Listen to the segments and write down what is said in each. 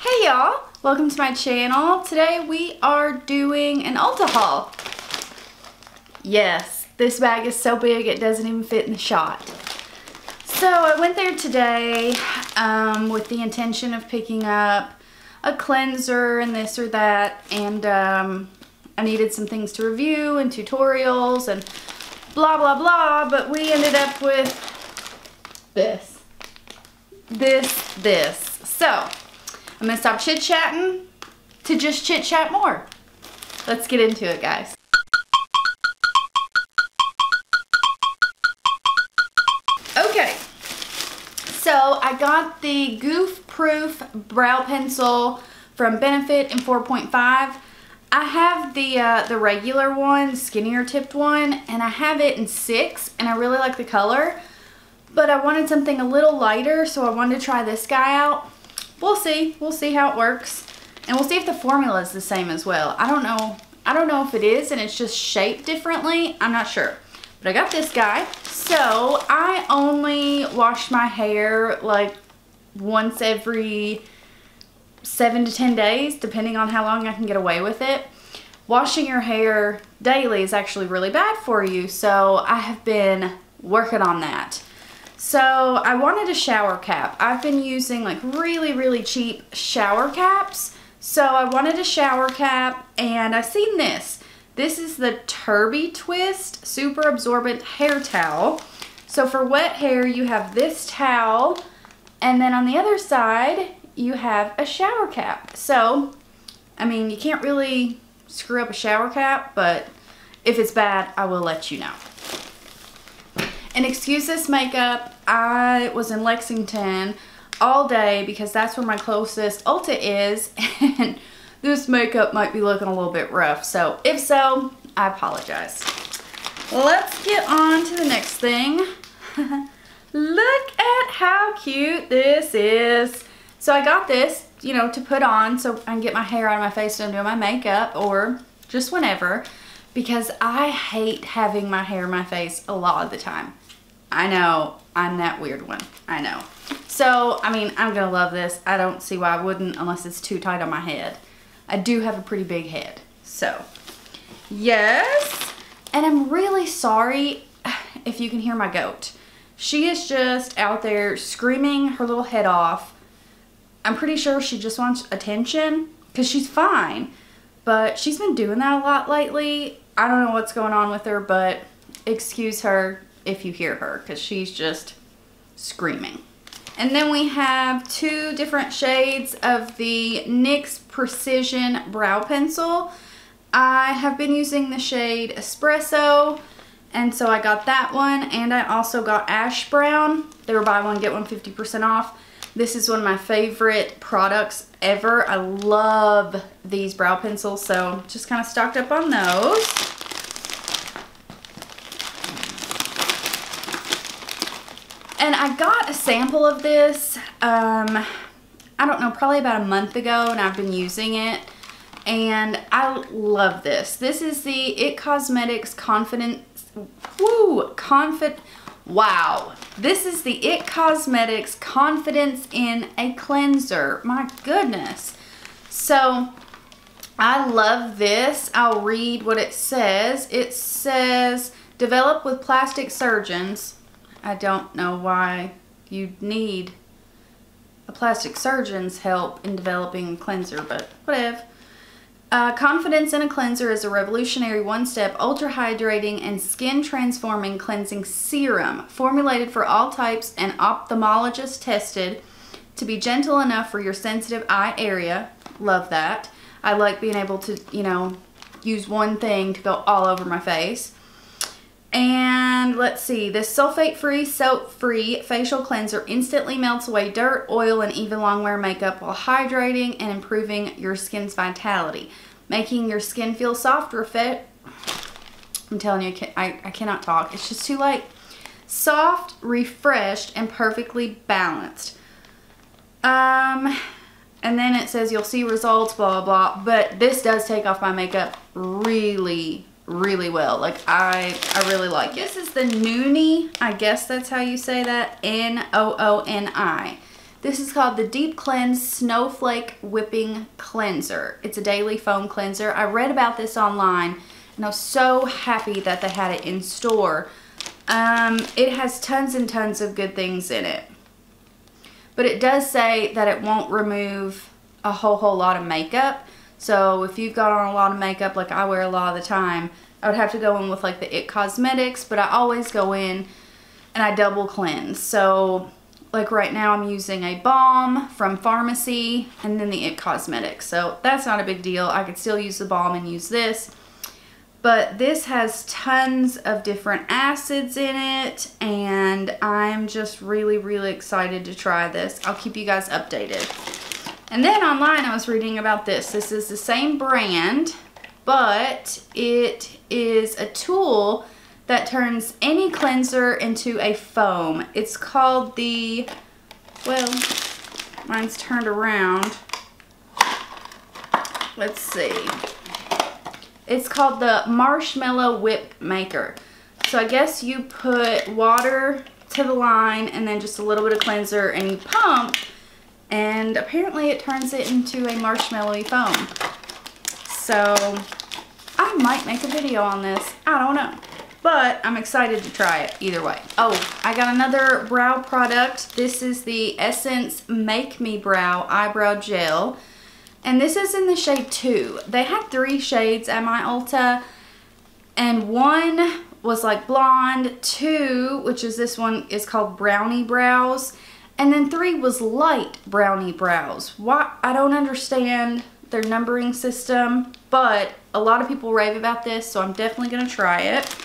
Hey y'all, welcome to my channel. Today we are doing an Ulta haul. Yes, this bag is so big it doesn't even fit in the shot. So I went there today with the intention of picking up a cleanser and this or that, and I needed some things to review and tutorials and blah blah blah, but we ended up with this. So I'm gonna stop chit-chatting to just chit-chat more. Let's get into it, guys. Okay, so I got the Goof Proof brow pencil from Benefit in 4.5. I have the regular one, skinnier tipped one, and I have it in 6, and I really like the color, but I wanted something a little lighter, so I wanted to try this guy out. We'll see how it works, and we'll see if the formula is the same as well. I don't know if it is and it's just shaped differently. I'm not sure, but I got this guy. So I only wash my hair like once every 7 to 10 days, depending on how long I can get away with it. Washing your hair daily is actually really bad for you, so I have been working on that. So I wanted a shower cap. I've been using like really cheap shower caps. So I wanted a shower cap, and I've seen this. This is the Turby Twist Super Absorbent Hair Towel. So for wet hair, you have this towel, and then on the other side, you have a shower cap. So, I mean, you can't really screw up a shower cap, but if it's bad, I will let you know. And excuse this makeup, I was in Lexington all day because that's where my closest Ulta is, and this makeup might be looking a little bit rough. So if so, I apologize. Let's get on to the next thing. Look at how cute this is. So I got this, you know, to put on so I can get my hair out of my face when I'm doing my makeup or just whenever, because I hate having my hair in my face a lot of the time. I know, I'm that weird one. I know. So, I mean, I'm gonna love this. I don't see why I wouldn't unless it's too tight on my head. I do have a pretty big head. So, yes. And I'm really sorry if you can hear my goat. She is just out there screaming her little head off. I'm pretty sure she just wants attention because she's fine, but she's been doing that a lot lately. I don't know what's going on with her, but excuse her if you hear her because she's just screaming. And then we have 2 different shades of the NYX Precision Brow Pencil. I have been using the shade Espresso, and so I got that one, and I also got Ash Brown. They were buy one get one 50% off. This is one of my favorite products ever. I love these brow pencils, so just kind of stocked up on those. And I got a sample of this, I don't know, probably about a month ago, and I've been using it, and I love this. This is the IT Cosmetics wow. This is the IT Cosmetics Confidence in a Cleanser. My goodness. So, I love this. I'll read what it says. It says, developed with plastic surgeons. I don't know why you'd need a plastic surgeon's help in developing a cleanser, but whatever. Confidence in a Cleanser is a revolutionary one-step ultra hydrating and skin transforming cleansing serum formulated for all types and ophthalmologist tested to be gentle enough for your sensitive eye area. Love that. I like being able to, you know, use one thing to go all over my face. And let's see, this sulfate-free, soap-free facial cleanser instantly melts away dirt, oil, and even long-wear makeup while hydrating and improving your skin's vitality, making your skin feel soft, I'm telling you, I cannot talk. It's just too late. Soft, refreshed, and perfectly balanced. And then it says you'll see results, blah, blah, blah. But this does take off my makeup really well. Like, I really like it. This is the Nooni. I guess that's how you say that. Nooni. This is called the Deep Cleanse Snowflake Whipping Cleanser. It's a daily foam cleanser. I read about this online and I was so happy that they had it in store. It has tons and tons of good things in it. But it does say that it won't remove a whole lot of makeup. So if you've got on a lot of makeup like I wear a lot of the time, I would have to go in with like the IT Cosmetics, but I always go in and I double cleanse. So like right now I'm using a balm from Pharmacy and then the IT Cosmetics. So that's not a big deal. I could still use the balm and use this. But this has tons of different acids in it, and I'm just really excited to try this. I'll keep you guys updated. And then online I was reading about this. This is the same brand, but it is a tool that turns any cleanser into a foam. It's called the, well, mine's turned around. Let's see. It's called the Marshmallow Whip Maker. So I guess you put water to the line and then just a little bit of cleanser and you pump, and apparently it turns it into a marshmallowy foam. So I might make a video on this. I don't know. But I'm excited to try it either way. Oh, I got another brow product. This is the Essence Make Me Brow Eyebrow Gel. And this is in the shade 2. They had 3 shades at my Ulta. And 1 was like blonde. 2, which is this one, is called Brownie Brows. And then 3 was light brownie brows. Why? I don't understand their numbering system. But a lot of people rave about this, so I'm definitely going to try it.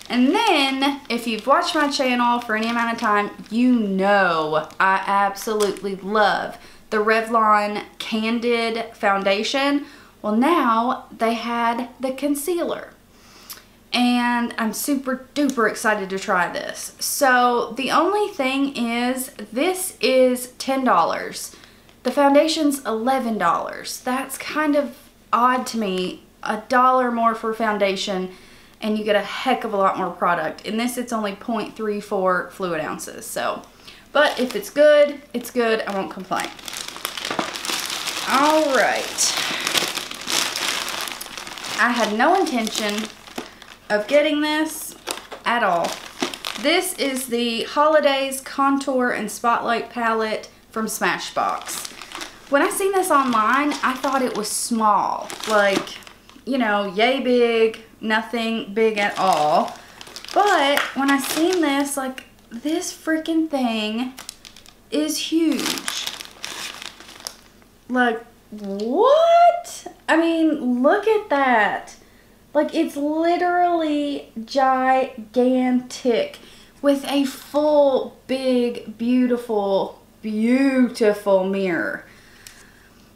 And then, if you've watched my channel for any amount of time, you know I absolutely love the Revlon Candid Foundation. Well, now they had the concealer. And I'm super duper excited to try this. So, the only thing is, this is $10. The foundation's $11. That's kind of odd to me. $1 more for foundation, and you get a heck of a lot more product. In this, it's only 0.34 fluid ounces. So, but if it's good, it's good. I won't complain. All right. I had no intention of getting this at all. This is the Holidays Contour and Spotlight Palette from Smashbox. When I seen this online, I thought it was small. Like, you know, yay big, nothing big at all. But when I seen this, like, this freaking thing is huge. Like, what? I mean, look at that. Like, it's literally gigantic with a full, big, beautiful, beautiful mirror.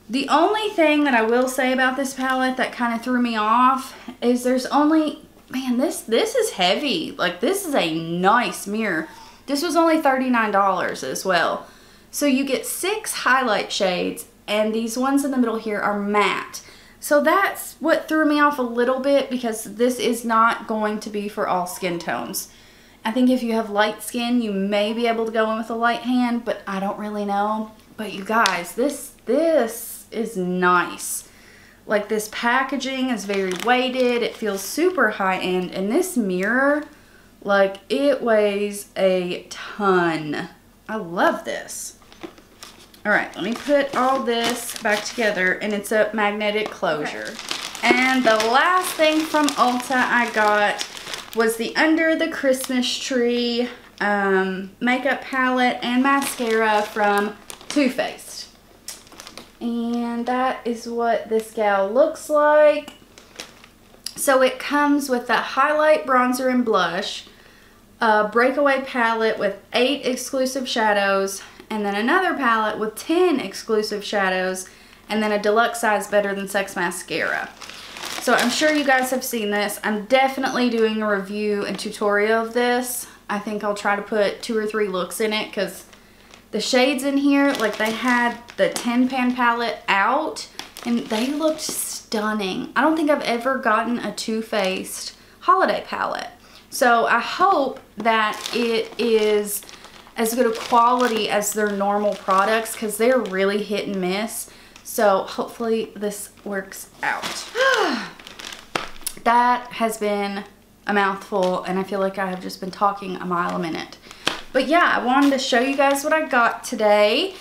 The only thing that I will say about this palette that kind of threw me off is there's only, man, this is heavy. Like, this is a nice mirror. This was only $39 as well. So you get 6 highlight shades, and these ones in the middle here are matte. So that's what threw me off a little bit, because this is not going to be for all skin tones. I think if you have light skin, you may be able to go in with a light hand, but I don't really know. But you guys, this is nice. Like, this packaging is very weighted. It feels super high-end. And this mirror, like, it weighs a ton. I love this. Alright, let me put all this back together, and it's a magnetic closure. Okay. And the last thing from Ulta I got was the Under the Christmas Tree makeup palette and mascara from Too Faced. And that is what this gal looks like. So it comes with a highlight, bronzer, and blush, a breakaway palette with 8 exclusive shadows, and then another palette with 10 exclusive shadows, and then a deluxe size Better Than Sex mascara. So I'm sure you guys have seen this. I'm definitely doing a review and tutorial of this. I think I'll try to put 2 or 3 looks in it, because the shades in here, like, they had the 10-pan palette out, and they looked stunning. I don't think I've ever gotten a Too Faced holiday palette. So I hope that it is as good a quality as their normal products because they're really hit and miss. So hopefully this works out. That has been a mouthful, and I feel like I have just been talking a mile a minute. But yeah, I wanted to show you guys what I got today,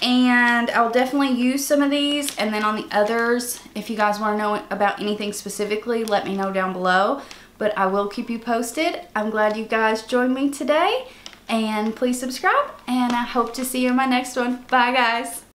and I'll definitely use some of these. And then on the others, if you guys want to know about anything specifically, let me know down below. But I will keep you posted. I'm glad you guys joined me today, and please subscribe, and I hope to see you in my next one. Bye guys.